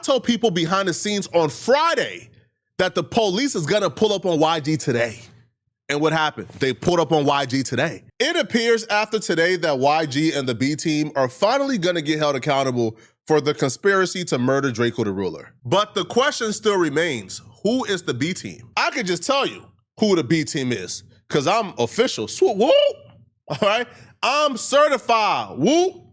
told people behind the scenes on Friday that the police is gonna pull up on YG today. And what happened? They pulled up on YG today. It appears after today that YG and the B team are finally gonna get held accountable for the conspiracy to murder Drakeo the Ruler. But the question still remains, who is the B team? I can just tell you who the B team is, because I'm official. Swoop, whoop, all right? I'm certified, whoop.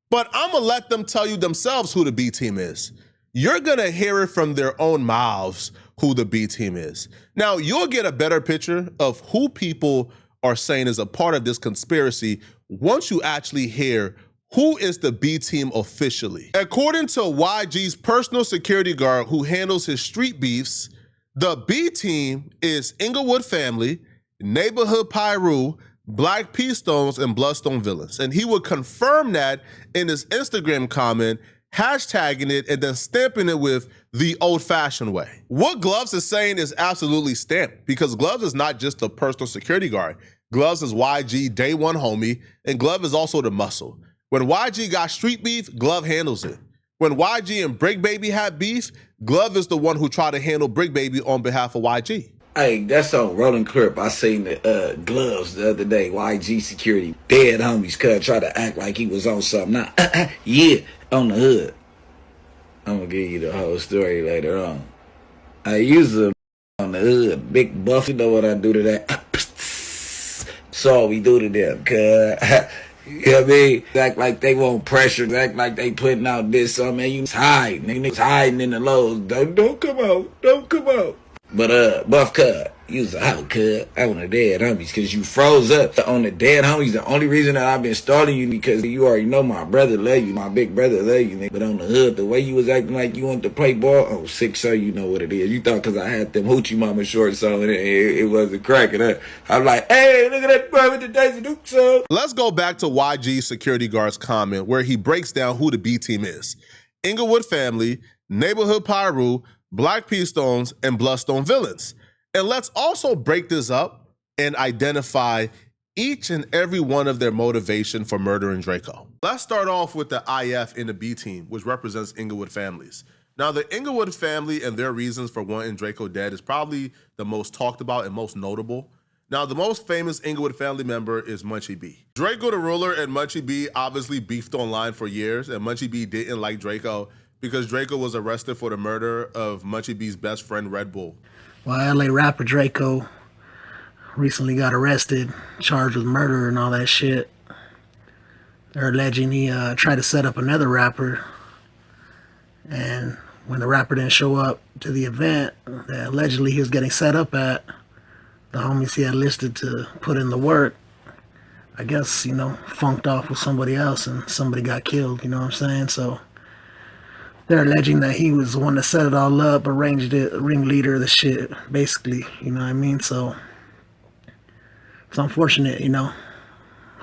But I'm gonna let them tell you themselves who the B team is. You're gonna hear it from their own mouths who the B team is. Now, you'll get a better picture of who people are saying is a part of this conspiracy once you actually hear who is the B team officially. According to YG's personal security guard who handles his street beefs, the B team is Inglewood Family, Neighborhood Pirus, Black Peace Stones, and Bloodstone Villains. And he would confirm that in his Instagram comment, hashtagging it and then stamping it with the old-fashioned way. What Gloves is saying is absolutely stamped, because Gloves is not just a personal security guard. Gloves is YG day one homie, and Glove is also the muscle. When YG got street beef, Glove handles it. When YG and Brick Baby had beef, Glove is the one who tried to handle Brick Baby on behalf of YG. Hey, that's on Rolling Clip. I seen the Gloves the other day. YG security, dead homies, cuz try to act like he was on something. Nah, yeah, on the hood. I'm gonna give you the whole story later on. I use a on the hood, big buff. You know what I do to that? That's all we do to them, cuz. You know what I mean? Act like they want pressure. Act like they putting out this something. Man, you hiding. Niggas hiding in the lows. Don't come out. Don't come out. But Buff Cud, you was out, cuz, on the dead homies, cause you froze up on the dead homies. The only reason that I've been stalling you because you already know my brother love you, my big brother love you, nigga. But on the hood, the way you was acting like you wanted to play ball, oh, 6'0", you know what it is. You thought cause I had them hoochie mama shorts on and it wasn't cracking up. I'm like, hey, look at that boy with the Daisy Duke song. Let's go back to YG's security guard's comment where he breaks down who the B team is. Inglewood Family, Neighborhood Pirus, Black Peace Stones, and Bloodstone Villains. And let's also break this up and identify each and every one of their motivation for murdering Drakeo. Let's start off with the IF in the B team, which represents Inglewood families. Now, the Inglewood family and their reasons for wanting Drakeo dead is probably the most talked about and most notable. Now, the most famous Inglewood family member is Munchie B. Drakeo the Ruler and Munchie B obviously beefed online for years, and Munchie B didn't like Drakeo because Drakeo was arrested for the murder of Munchie B's best friend, Red Bull. Well, LA rapper Drakeo recently got arrested, charged with murder and all that shit. They're alleging he tried to set up another rapper, and when the rapper didn't show up to the event that allegedly he was getting set up at, the homies he had listed to put in the work, I guess, you know, funked off with somebody else and somebody got killed, you know what I'm saying? So they're alleging that he was the one that set it all up, arranged it, ringleader of the shit, basically, you know what I mean? So it's unfortunate, you know.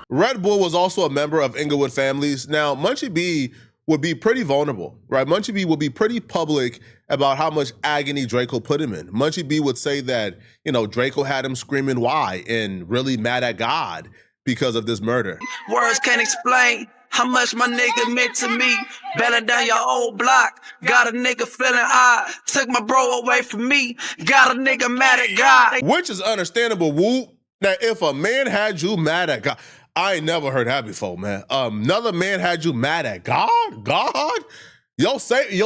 Red Bull was also a member of Inglewood families. Now, Munchie B would be pretty vulnerable, right? Munchie B would be pretty public about how much agony Drakeo put him in. Munchie B would say that, you know, Drakeo had him screaming why and really mad at God because of this murder. Words can't explain how much my nigga meant to me. Better down your old block. Got a nigga feeling odd. Took my bro away from me. Got a nigga mad at God. Which is understandable, Woo. Now, if a man had you mad at God, I ain't never heard that before, man. Another man had you mad at God? God? Yo,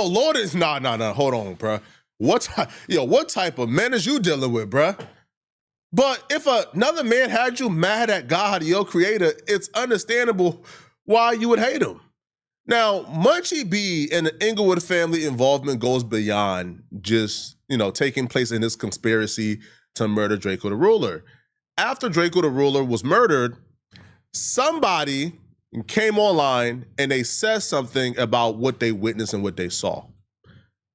Lord is, nah, hold on, bruh. What type of man is you dealing with, bruh? But if another man had you mad at God, your creator, it's understandable why you would hate him. Now, Munchie B and the Inglewood family involvement goes beyond just, you know, taking place in this conspiracy to murder Drakeo the Ruler. After Drakeo the Ruler was murdered, somebody came online and they said something about what they witnessed and what they saw.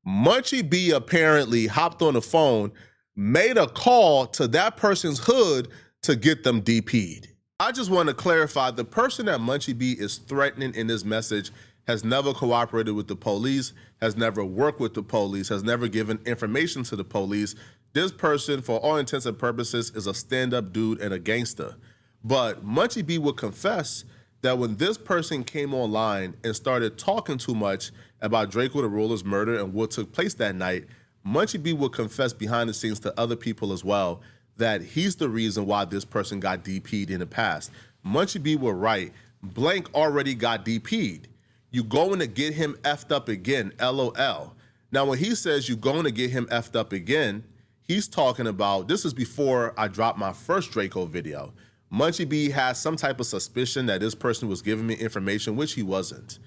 Munchie B apparently hopped on the phone, made a call to that person's hood to get them DP'd. I just want to clarify, the person that Munchie B is threatening in this message has never cooperated with the police, has never worked with the police, has never given information to the police. This person, for all intents and purposes, is a stand-up dude and a gangster. But Munchie B would confess that when this person came online and started talking too much about Draco the Ruler's murder and what took place that night, Munchie B would confess behind the scenes to other people as well that he's the reason why this person got DP'd in the past. Munchie B would write, blank already got DP'd. You going to get him effed up again, LOL. Now, when he says you going to get him effed up again, he's talking about, this is before I dropped my first Draco video. Munchie B has some type of suspicion that this person was giving me information, which he wasn't.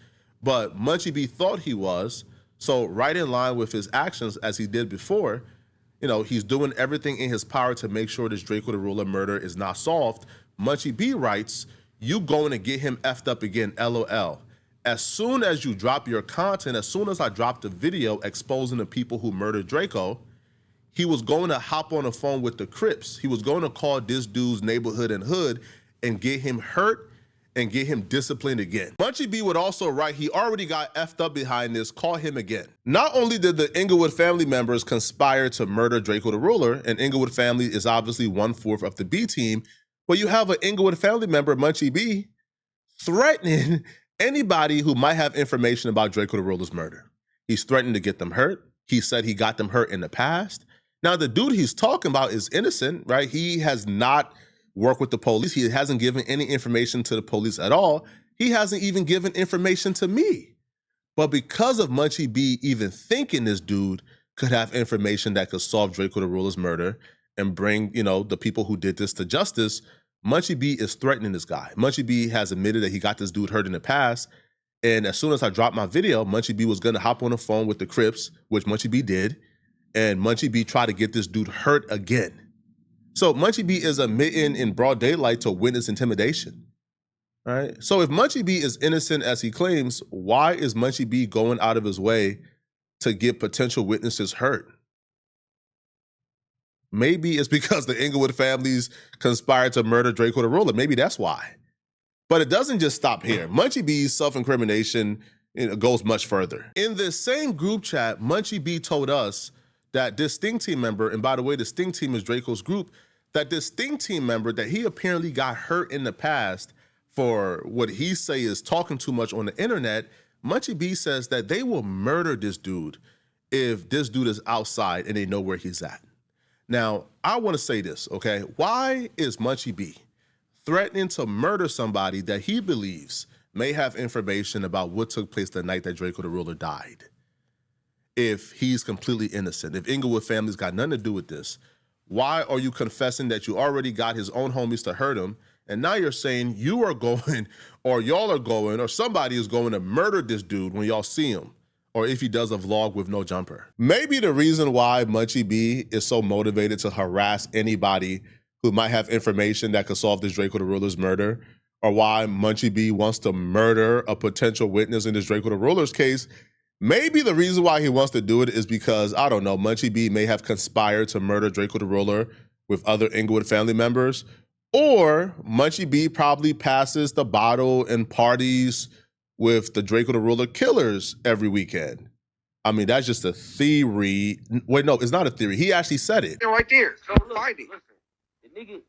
But Munchie B thought he was, so right in line with his actions as he did before, you know, he's doing everything in his power to make sure this Draco the Ruler murder is not solved. Munchie B writes, you going to get him effed up again, LOL. As soon as you drop your content, as soon as I dropped the video exposing the people who murdered Draco, he was going to hop on the phone with the Crips. He was going to call this dude's neighborhood and hood and get him hurt and get him disciplined again. Munchie B would also write, he already got effed up behind this, call him again. Not only did the Inglewood family members conspire to murder Draco the Ruler, and Inglewood family is obviously 1/4 of the B team, but you have an Inglewood family member, Munchie B, threatening anybody who might have information about Draco the Ruler's murder. He's threatened to get them hurt. He said he got them hurt in the past. Now, the dude he's talking about is innocent, right? He has not worked with the police. He hasn't given any information to the police at all. He hasn't even given information to me. But because of Munchie B even thinking this dude could have information that could solve Draco the Ruler's murder and bring, you know, the people who did this to justice, Munchie B is threatening this guy. Munchie B has admitted that he got this dude hurt in the past. And as soon as I dropped my video, Munchie B was going to hop on the phone with the Crips, which Munchie B did. And Munchie B tried to get this dude hurt again. So Munchie B is admitting in broad daylight to witness intimidation. Right? So if Munchie B is innocent as he claims, why is Munchie B going out of his way to get potential witnesses hurt? Maybe it's because the Inglewood families conspired to murder Draco the Ruler. Maybe that's why. But it doesn't just stop here. Munchie B's self-incrimination goes much further. In this same group chat, Munchie B told us that this Sting Team member, and by the way, the Sting Team is Draco's group, that this Sting Team member, that he apparently got hurt in the past for what he say is talking too much on the internet, Munchie B says that they will murder this dude if this dude is outside and they know where he's at. Now, I want to say this, okay? Why is Munchie B threatening to murder somebody that he believes may have information about what took place the night that Draco the Ruler died? If he's completely innocent, if Inglewood family's got nothing to do with this, why are you confessing that you already got his own homies to hurt him, and now you're saying you are going, or y'all are going, or somebody is going to murder this dude when y'all see him, or if he does a vlog with no jumper? Maybe the reason why Munchie B is so motivated to harass anybody who might have information that could solve this Draco the Ruler's murder, or why Munchie B wants to murder a potential witness in this Draco the Ruler's case, maybe the reason why he wants to do it is because, I don't know, Munchie B may have conspired to murder Draco the Ruler with other Inglewood family members, or Munchie B probably passes the bottle and parties with the Draco the Ruler killers every weekend. I mean, that's just a theory. Wait, no, it's not a theory. He actually said it. Right there. So find it.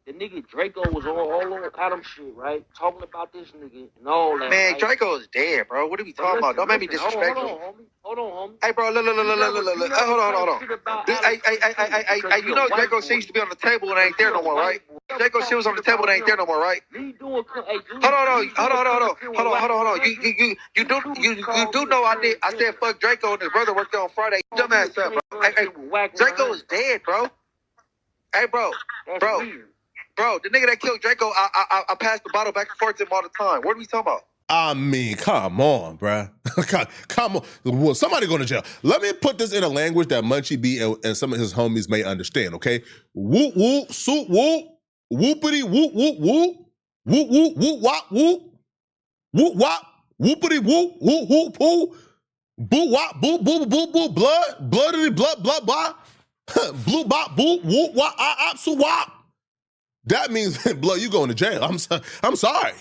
The nigga Draco was all on Adam shit, right? Talking about this nigga and all that. Man, right? Draco is dead, bro. What are we talking about? Don't make me disrespectful. Hold on, homie. Hey, bro, look. Hold on. Hey, you know Draco shit used to be on the table and ain't there no more, right? Draco shit was on the table and ain't there no more, right? Hold on. You do know I did. I said fuck Draco and his brother worked there on Friday. Dumbass up, bro. Hey, Draco is dead, bro. Hey, bro, the nigga that killed Draco, I passed the bottle back and forth to him all the time. What are we talking about? I mean, come on, bruh. Come on. Well, somebody going to jail. Let me put this in a language that Munchie B and some of his homies may understand, okay? Whoop, whoop, soop, whoop. Whoopity, whoop, whoop, whoop. Whoop, whoop, whoop, wop, whoop. Whoop, wop. Whoopity, whoop, whoop, whoop, whoop. Boo, wop, boo, boo, boo, boo, blood. Bloodity, blood, blood, blood. Blue bop, boop, whoop, wop, so wop. That means, blood, you going to jail. I'm sorry.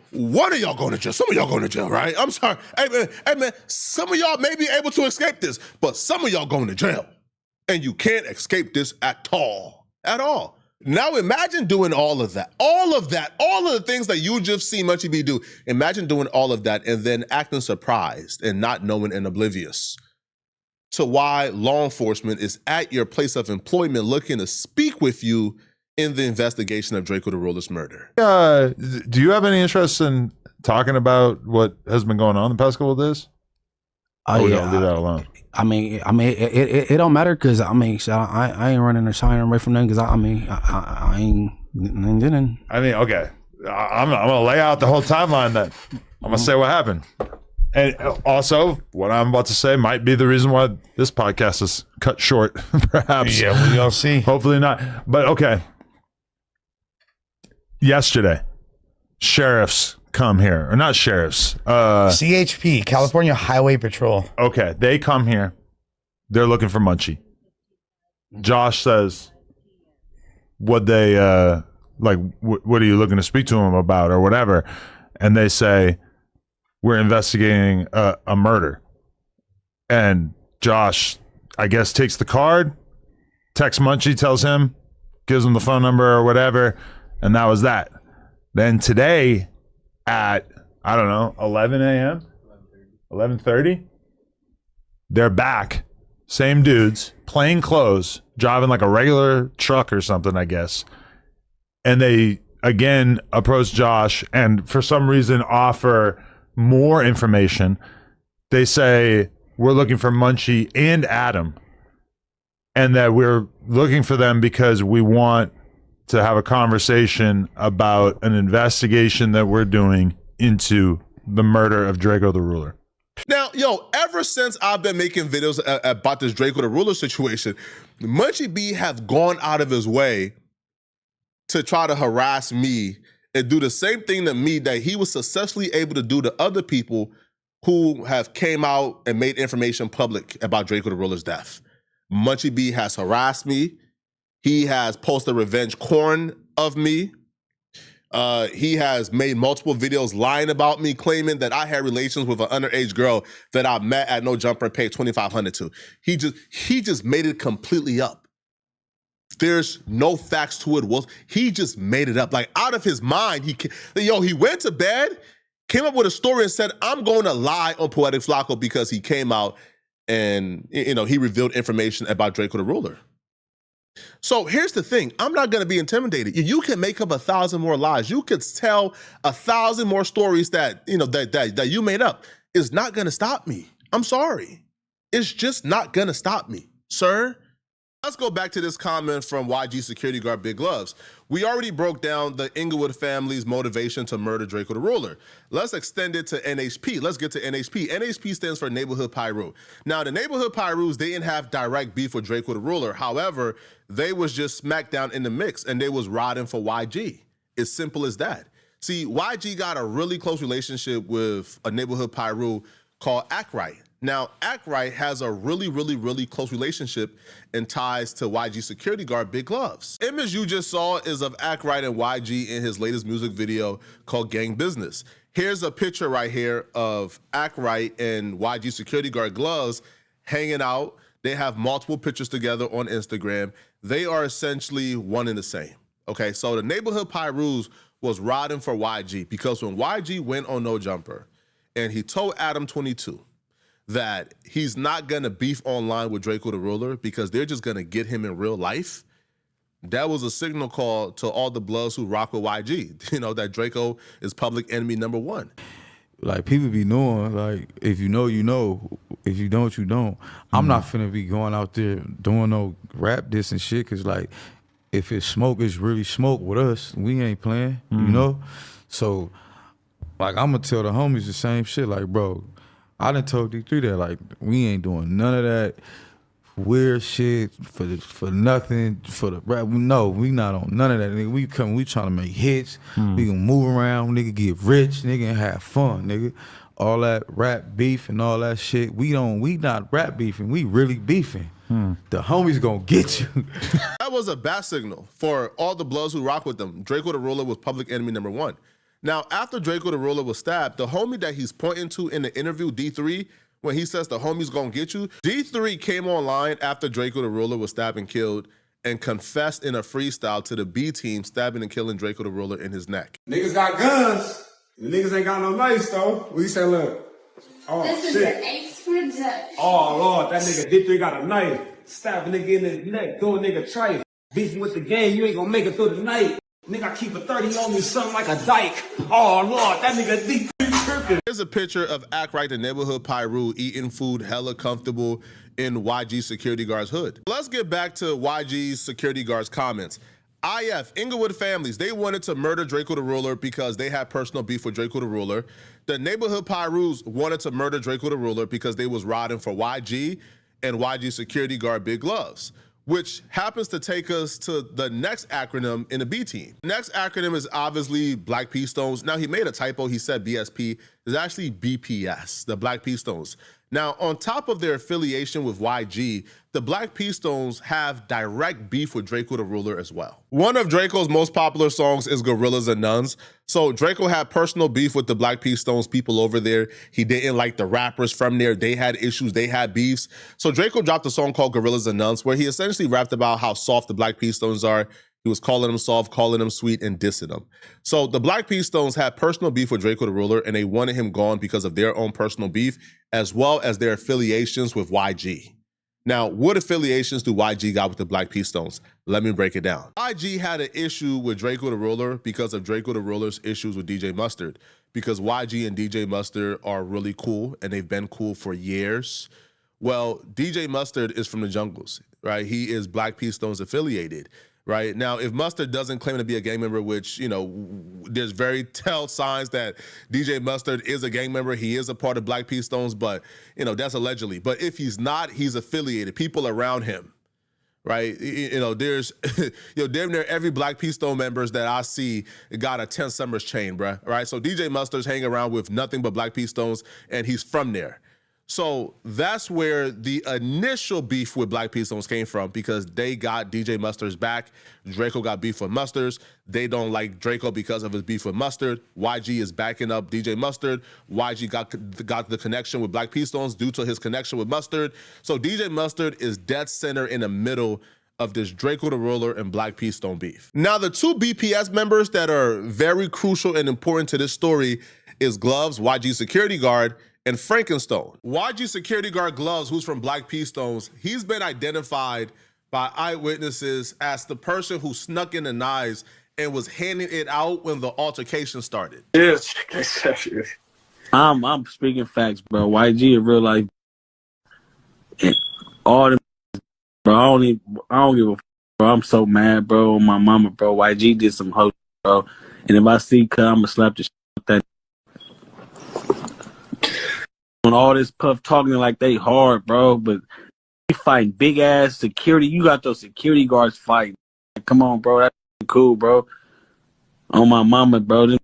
One of y'all going to jail. Some of y'all going to jail, right? I'm sorry. Hey, man, some of y'all may be able to escape this, but some of y'all going to jail. And you can't escape this at all. At all. Now imagine doing all of that, all of the things that you just see Munchie B do. Imagine doing all of that and then acting surprised and not knowing and oblivious to why law enforcement is at your place of employment looking to speak with you in the investigation of Drakeo the Ruler's murder. Do you have any interest in talking about what has been going on the past couple of days? Oh, we yeah. don't leave that alone. I mean, it don't matter because I mean, I ain't running or shying away from them because I ain't didn't. I mean, okay, I'm gonna lay out the whole timeline. Then I'm gonna say what happened, and also what I'm about to say might be the reason why this podcast is cut short. Perhaps. Yeah, we all see. Hopefully not. But okay. Yesterday, sheriffs come here, or not sheriffs. CHP, California Highway Patrol. Okay, they come here. They're looking for Munchie. Josh says, "What they like? What are you looking to speak to him about, or whatever?" And they say, "We're investigating a murder." And Josh, I guess, takes the card, texts Munchie, tells him, gives him the phone number or whatever, and that was that. Then today, at, I don't know, 11 a.m., 11:30, they're back, same dudes, plain clothes, driving like a regular truck or something, I guess. And they, again, approach Josh and for some reason offer more information. They say, we're looking for Munchie and Adam, and that we're looking for them because we want to have a conversation about an investigation that we're doing into the murder of Drakeo the Ruler. Now, ever since I've been making videos about this Drakeo the Ruler situation, Munchie B have gone out of his way to try to harass me and do the same thing to me that he was successfully able to do to other people who have came out and made information public about Drakeo the Ruler's death. Munchie B has harassed me. He has posted revenge porn of me. He has made multiple videos lying about me, claiming that I had relations with an underage girl that I met at No Jumper and paid $2,500 to. He just made it completely up. There's no facts to it. He just made it up, like out of his mind. He went to bed, came up with a story and said, "I'm going to lie on Poetic Flacco," because he came out and he revealed information about Drakeo the Ruler. So here's the thing. I'm not going to be intimidated. You can make up 1,000 more lies. You could tell 1,000 more stories that you made up. It's not going to stop me. I'm sorry. It's just not going to stop me, sir. Let's go back to this comment from YG security guard Big Gloves. We already broke down the Inglewood family's motivation to murder Drakeo the Ruler. Let's extend it to NHP. Let's get to NHP. NHP stands for Neighborhood Piru. Now, the Neighborhood Pirus, they didn't have direct beef with Drakeo the Ruler. However, they was just smack down in the mix, and they was riding for YG. It's simple as that. See, YG got a really close relationship with a Neighborhood Piru called Act Right. Now, Act Right has a really, really, really close relationship and ties to YG security guard Big Gloves. Image you just saw is of Act Right and YG in his latest music video called Gang Business. Here's a picture right here of Act Right and YG security guard Gloves hanging out. They have multiple pictures together on Instagram. They are essentially one and the same. Okay, so the Neighborhood Pirus was riding for YG because when YG went on No Jumper and he told Adam 22 that he's not gonna beef online with Drakeo the Ruler because they're just gonna get him in real life, that was a signal call to all the Bloods who rock with YG, that Drakeo is public enemy number one. Like, people be knowing, like, if you know, you know. If you don't, you don't. I'm not finna be going out there doing no rap diss and shit, because, like, if it's smoke, it's really smoke with us. We ain't playing, you know? So, like, I'm gonna tell the homies the same shit. Like, bro, I done told D3 that, like, we ain't doing none of that weird shit for nothing, for the rap. No, we not on none of that, nigga. We trying to make hits. We gonna move around, nigga, get rich, nigga, and have fun, nigga. All that rap beef and all that shit, we not rap beefing, we really beefing. The homies gonna get you. That was a bad signal for all the Bloods who rock with them. Drakeo the Ruler was public enemy number one. Now, after Drakeo the Ruler was stabbed, the homie that he's pointing to in the interview, D3, when he says the homie's gonna get you, D3 came online after Drakeo the Ruler was stabbed and killed and confessed in a freestyle to the B team stabbing and killing Drakeo the Ruler in his neck. Niggas got guns. The niggas ain't got no knives though. What you say, look? Oh this shit. Is an expert judge. Oh Lord, that nigga D3 got a knife. Stab a nigga in the neck, do a nigga trife. Beefing with the game, you ain't gonna make it through the night. Nigga, I keep a 30 on me, something like a dyke. Oh Lord, that nigga D3 tripping. Here's a picture of Act Right, the neighborhood Pyru, eating food hella comfortable in YG security guard's hood. Let's get back to YG's security guard's comments. IF, Inglewood Families, they wanted to murder Drakeo the Ruler because they had personal beef with Drakeo the Ruler. The neighborhood Pyrus wanted to murder Drakeo the Ruler because they was riding for YG and YG security guard Big Gloves, which happens to take us to the next acronym in the B team. Next acronym is obviously Black P Stones. Now, he made a typo. He said BSP. It's actually BPS, the Black P Stones. Now, on top of their affiliation with YG, the Black P Stones have direct beef with Drakeo the Ruler as well. One of Drakeo's most popular songs is Gorillas and Nuns. So Drakeo had personal beef with the Black P Stones people over there. He didn't like the rappers from there. They had issues, they had beefs. So Drakeo dropped a song called Gorillas and Nuns where he essentially rapped about how soft the Black P Stones are. He was calling them soft, calling them sweet, and dissing them. So the Black P Stones had personal beef with Drakeo the Ruler, and they wanted him gone because of their own personal beef, as well as their affiliations with YG. Now, what affiliations do YG got with the Black P Stones? Let me break it down. YG had an issue with Drakeo the Ruler because of Drakeo the Ruler's issues with DJ Mustard, because YG and DJ Mustard are really cool, and they've been cool for years. Well, DJ Mustard is from the jungles, right? He is Black P Stones affiliated. Right now, if Mustard doesn't claim to be a gang member, which, you know, there's very tell signs that DJ Mustard is a gang member. He is a part of Black P Stones, but, you know, that's allegedly. But if he's not, he's affiliated. People around him, right? You know, there's, you know, damn near every Black P Stone members that I see got a 10 Summers chain, bruh, right? So DJ Mustard's hanging around with nothing but Black P Stones, and he's from there. So that's where the initial beef with Black P Stones came from, because they got DJ Mustard's back. Drakeo got beef with Mustard. They don't like Drakeo because of his beef with Mustard. YG is backing up DJ Mustard. YG got the connection with Black P Stones due to his connection with Mustard. So DJ Mustard is dead center in the middle of this Drakeo the Ruler and Black P Stone beef. Now, the two BPS members that are very crucial and important to this story is Gloves, YG security guard, and Frankenstone. YG security guard Gloves, who's from Black P Stones, he's been identified by eyewitnesses as the person who snuck in the knives and was handing it out when the altercation started. Yes, I'm speaking facts, bro. YG in real life, and all them, bro. I don't give a fuck, bro. I'm so mad, bro. On my mama, bro. YG did some hoe, bro. And if I see cut, I'ma slap the shit out that. On all this puff talking like they hard, bro, but they fighting big ass security. You got those security guards fighting. Like, come on, bro, that's cool, bro. On my mama, bro, them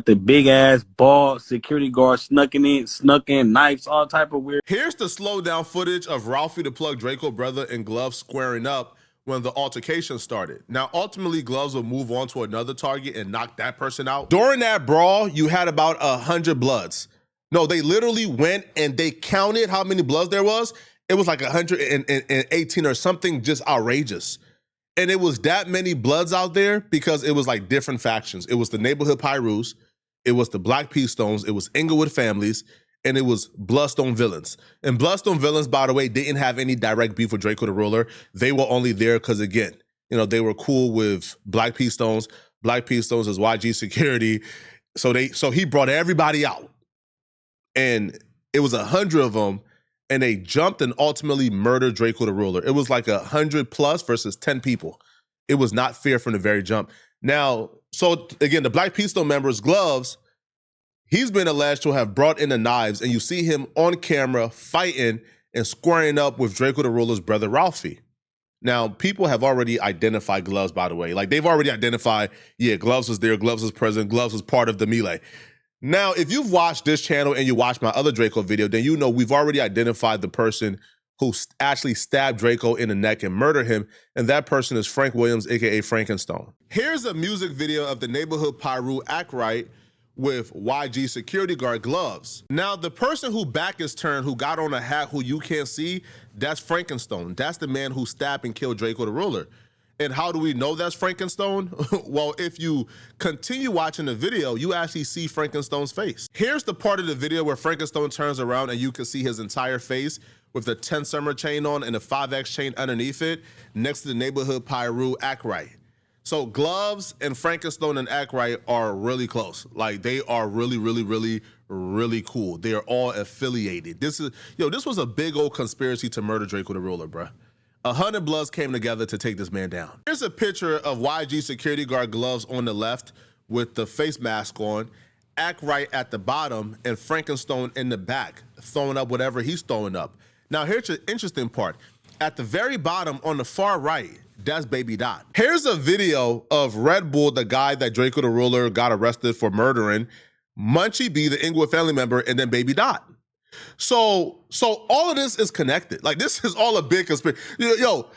the big ass bald security guards snuck in, knives, all type of weird. Here's the slow down footage of Ralphie the Plug Drakeo brother and Gloves squaring up when the altercation started. Now, ultimately, Gloves will move on to another target and knock that person out. During that brawl, you had about 100 bloods. No, they literally went and they counted how many bloods there was. It was like 118 or something, just outrageous. And it was that many bloods out there because it was like different factions. It was the neighborhood Pyrus, it was the Black P Stones, it was Inglewood Families, and it was Bloodstone Villains. And Bloodstone Villains, by the way, didn't have any direct beef with Drakeo the Ruler. They were only there because, again, you know, they were cool with Black P Stones. Black P Stones is YG security. So he brought everybody out. And it was 100 of them, and they jumped and ultimately murdered Drakeo the Ruler. It was like 100 plus versus 10 people. It was not fair from the very jump. Now, so again, the Black P Stone members, Gloves, he's been alleged to have brought in the knives, and you see him on camera fighting and squaring up with Drakeo the Ruler's brother, Ralphie. Now, people have already identified Gloves, by the way. Like, they've already identified, yeah, Gloves was there, Gloves was present, Gloves was part of the melee. Now, if you've watched this channel and you watched my other Drakeo video, then you know we've already identified the person who actually stabbed Drakeo in the neck and murdered him, and that person is Frank Williams, aka Frankenstone. Here's a music video of the neighborhood Pyru Act Right with YG security guard Gloves. Now, the person who back is turned, who got on a hat, who you can't see, that's Frankenstone. That's the man who stabbed and killed Drakeo the Ruler. And how do we know that's Frankenstone? Well, if you continue watching the video, you actually see Frankenstone's face. Here's the part of the video where Frankenstone turns around and you can see his entire face with the 10 summer chain on and the 5X chain underneath it, next to the neighborhood Pirus Act Right. So Gloves and Frankenstone and Act Right are really close. Like they are really, really, really, really cool. They are all affiliated. This was a big old conspiracy to murder Drakeo the Ruler, bruh. 100 Bloods came together to take this man down. Here's a picture of YG security guard Gloves on the left with the face mask on, Act Right at the bottom, and Frankenstone in the back, throwing up whatever he's throwing up. Now here's the interesting part. At the very bottom on the far right, that's Baby Dot. Here's a video of Red Bull, the guy that Drakeo the Ruler got arrested for murdering, Munchie B, the Inglewood family member, and then Baby Dot. So all of this is connected. Like this is all a big conspiracy. Yo,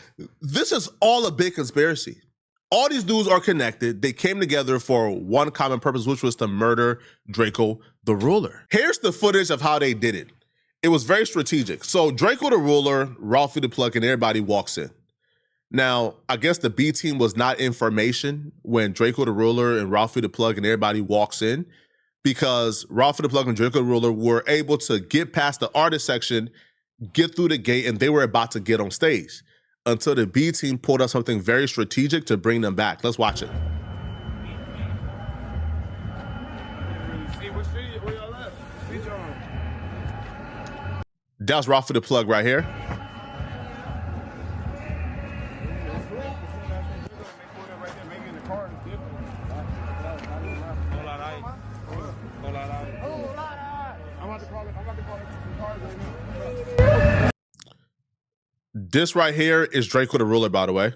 this is all a big conspiracy. All these dudes are connected. They came together for one common purpose, which was to murder Drakeo the Ruler. Here's the footage of how they did it. It was very strategic. So Drakeo the Ruler, Ralphie the Plug, and everybody walks in. Now, I guess the B team was not information when Drakeo the Ruler and Ralphie the Plug and everybody walks in, because Ralphie the Plug and Drakeo the Ruler were able to get past the artist section, get through the gate, and they were about to get on stage until the B team pulled up something very strategic to bring them back. Let's watch it. That's Ralphie the Plug right here. This right here is Drakeo the Ruler, by the way.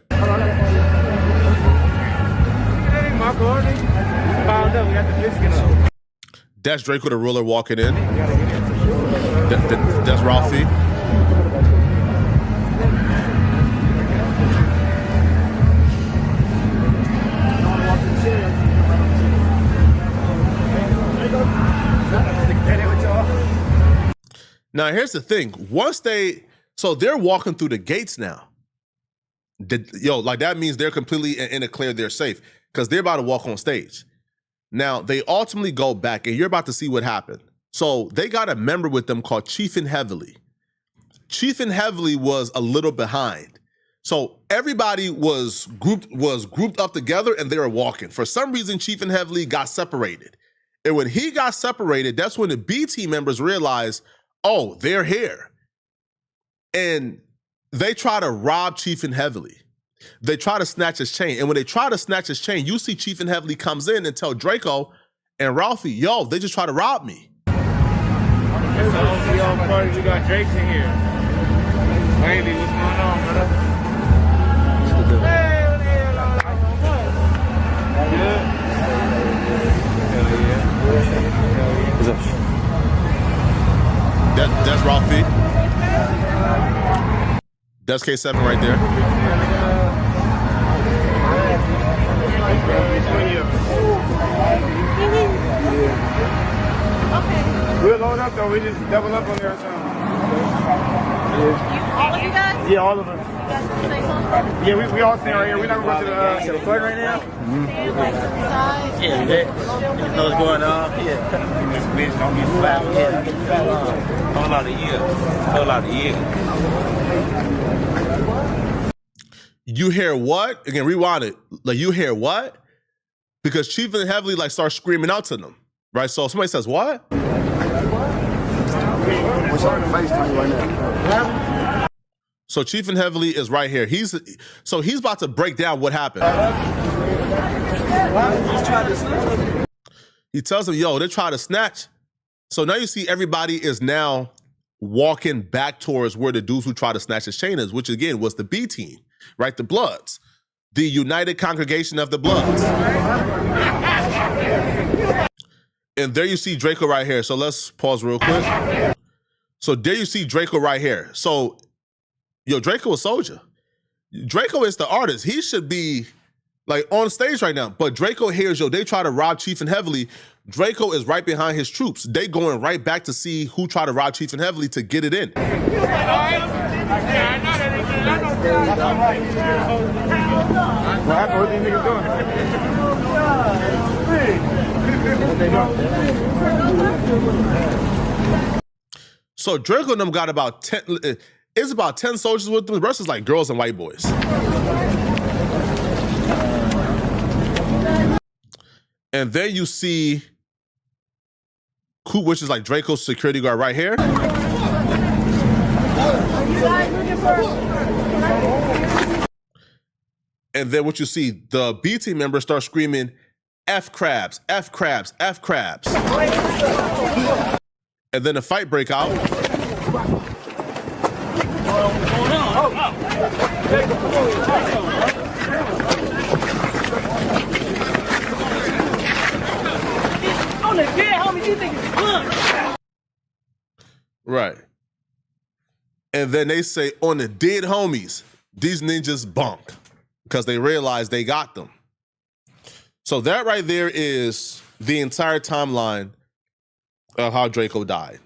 That's Drakeo the Ruler walking in. That's Ralphie. Now, here's the thing. So they're walking through the gates now. Like that means they're completely in a clear, they're safe, because they're about to walk on stage. Now, they ultimately go back, and you're about to see what happened. So they got a member with them called Chief and Heavily. Chief and Heavily was a little behind. So everybody was grouped up together, and they were walking. For some reason, Chief and Heavily got separated. And when he got separated, that's when the B team members realized, oh, they're here. And they try to rob Chief and Heavily. They try to snatch his chain. And when they try to snatch his chain, you see Chief and Heavily comes in and tell Drakeo and Ralphie, yo, they just try to rob me. We got Drake's in here. Baby, what's going on, brother? Hey, what the hell? Good? Hell yeah. That's Ralphie. That's K7 right there. We'll load up though, we just double up on there or something. All of you guys? Yeah, all of us. Yeah, we all staying right here. We're not going to go to the plug right now. Yeah, you know what's going on? Yeah. This bitch don't get flat. Whole lot of years. You hear what? Again, rewind it. Like, you hear what? Because Chief and Heavily like start screaming out to them, right? So somebody says, what? So Chief and Heavily is right here. He's about to break down what happened. He tells them, yo, they try to snatch. So now you see everybody is now walking back towards where the dudes who tried to snatch his chain is, which again was the B team, right? The Bloods, the United Congregation of the Bloods. And there you see Drakeo right here. So let's pause real quick. So there you see Drakeo right here. So, yo, Drakeo a soldier. Drakeo is the artist. He should be like on stage right now. But Drakeo hears, yo, they try to rob Chief and Heavily. Drakeo is right behind his troops. They going right back to see who tried to rob Chief and Heavily to get it in. happened? What these niggas doing? What they doing? So Draco and them got about 10, it's about 10 soldiers with them. The rest is like girls and white boys. And then you see Coop, which is like Draco's security guard right here. And then what you see, the B team members start screaming, F crabs, F crabs, F crabs. And then the fight break out. Right. And then they say, on the dead homies, these ninjas bunk, because they realize they got them. So that right there is the entire timeline of how Draco died.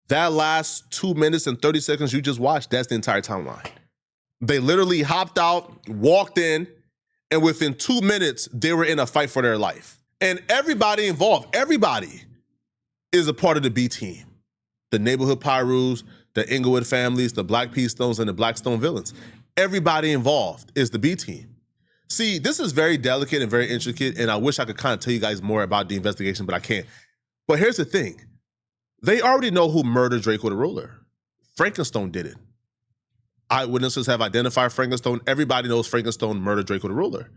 That last 2 minutes and 30 seconds you just watched, that's the entire timeline. They literally hopped out, walked in, and within 2 minutes, they were in a fight for their life. And everybody involved, everybody is a part of the B team. The neighborhood Pirus, the Inglewood families, the Black P-Stones, and the Blackstone villains. Everybody involved is the B team. See, this is very delicate and very intricate, and I wish I could kind of tell you guys more about the investigation, but I can't. But here's the thing. They already know who murdered Draco the Ruler. Frankenstone did it. Eyewitnesses have identified Frankenstone. Everybody knows Frankenstone murdered Draco the Ruler.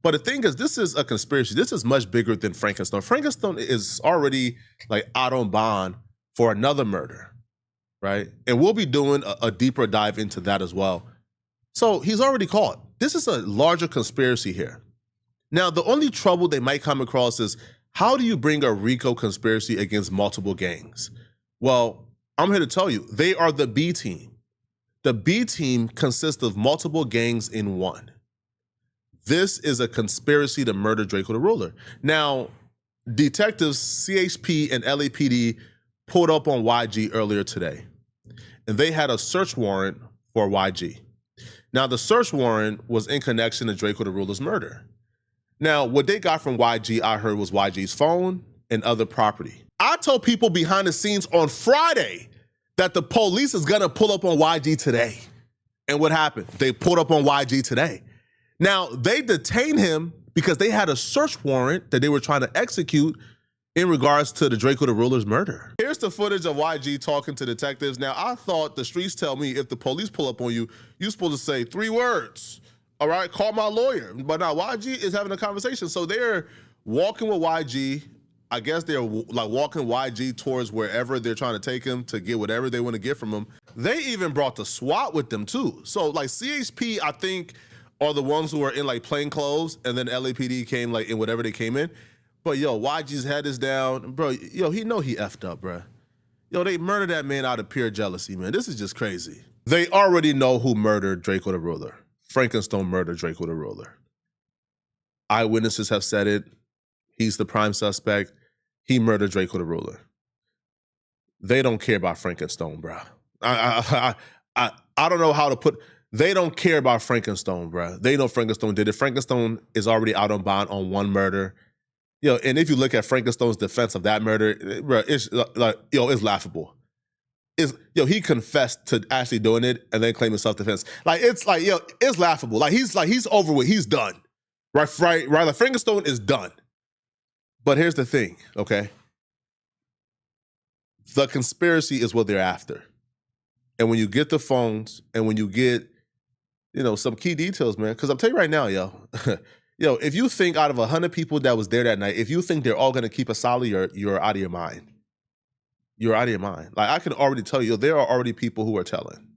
But the thing is, this is a conspiracy. This is much bigger than Frankenstone. Frankenstone is already like out on bond for another murder, right? And we'll be doing a deeper dive into that as well. So he's already caught. This is a larger conspiracy here. Now, the only trouble they might come across is, how do you bring a RICO conspiracy against multiple gangs? Well, I'm here to tell you, they are the B team. The B team consists of multiple gangs in one. This is a conspiracy to murder Draco the Ruler. Now, detectives CHP and LAPD pulled up on YG earlier today, and they had a search warrant for YG. Now, the search warrant was in connection to Draco the Ruler's murder. Now, what they got from YG, I heard, was YG's phone and other property. I told people behind the scenes on Friday that the police is gonna pull up on YG today. And what happened? They pulled up on YG today. Now, they detained him because they had a search warrant that they were trying to execute in regards to the Draco the Ruler's murder. Here's the footage of YG talking to detectives. Now, I thought the streets tell me if the police pull up on you, you're supposed to say 3 words. All right, call my lawyer. But now YG is having a conversation. So they're walking with YG. I guess they're like walking YG towards wherever they're trying to take him to get whatever they want to get from him. They even brought the SWAT with them too. So like CHP, I think, are the ones who are in like plain clothes, and then LAPD came like in whatever they came in. But yo, YG's head is down. Bro, yo, he know he effed up, bro. Yo, they murdered that man out of pure jealousy, man. This is just crazy. They already know who murdered Draco the Ruler. Frankenstone murdered Draco the Ruler. Eyewitnesses have said it. He's the prime suspect. He murdered Draco the Ruler. They don't care about Frankenstone, bro. I don't know how to put. They don't care about Frankenstone, bro. They know Frankenstone did it. Frankenstone is already out on bond on one murder. Yo, and if you look at Frankenstone's defense of that murder, bro, it's like, yo, it's laughable. He confessed to actually doing it and then claiming self-defense. Like, it's like, yo, it's laughable. Like, he's over with. He's done. Right. Like, Frankenstone is done. But here's the thing, okay? The conspiracy is what they're after. And when you get the phones and when you get, some key details, man, because I'm telling you right now, yo, if you think out of 100 people that was there that night, if you think they're all going to keep a solid, you're out of your mind. You're out of your mind. Like, I can already tell you, there are already people who are telling.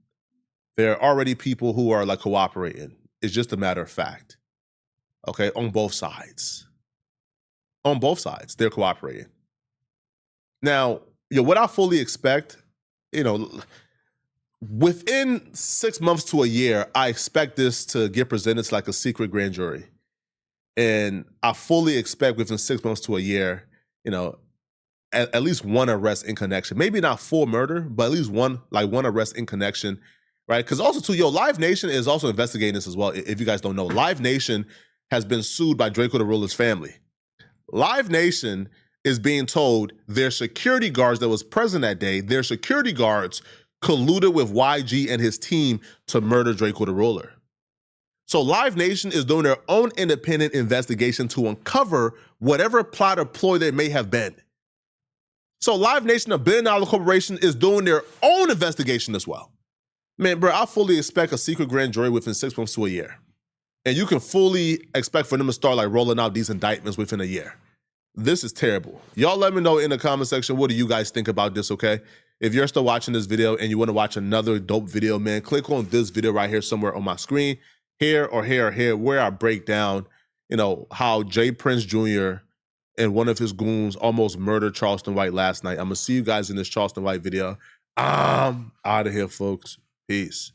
There are already people who are like cooperating. It's just a matter of fact. Okay, on both sides. On both sides, they're cooperating. Now, what I fully expect, within 6 months to a year, I expect this to get presented to like a secret grand jury. And I fully expect within 6 months to a year, at least one arrest in connection. Maybe not full murder, but at least one arrest in connection right? Because also too, Live Nation is also investigating this as well. If you guys don't know, Live Nation has been sued by Drakeo the Ruler's family. Live Nation is being told their security guards that was present that day, their security guards colluded with YG and his team to murder Drakeo the Ruler. So Live Nation is doing their own independent investigation to uncover whatever plot or ploy there may have been. So Live Nation, a billion-dollar corporation, is doing their own investigation as well. Man, bro, I fully expect a secret grand jury within 6 months to a year. And you can fully expect for them to start like rolling out these indictments within a year. This is terrible. Y'all let me know in the comment section, what do you guys think about this, okay? If you're still watching this video and you want to watch another dope video, man, click on this video right here somewhere on my screen, here or here or here, where I break down, how Jay Prince Jr. and one of his goons almost murdered Charleston White last night. I'm going to see you guys in this Charleston White video. I'm out of here, folks. Peace.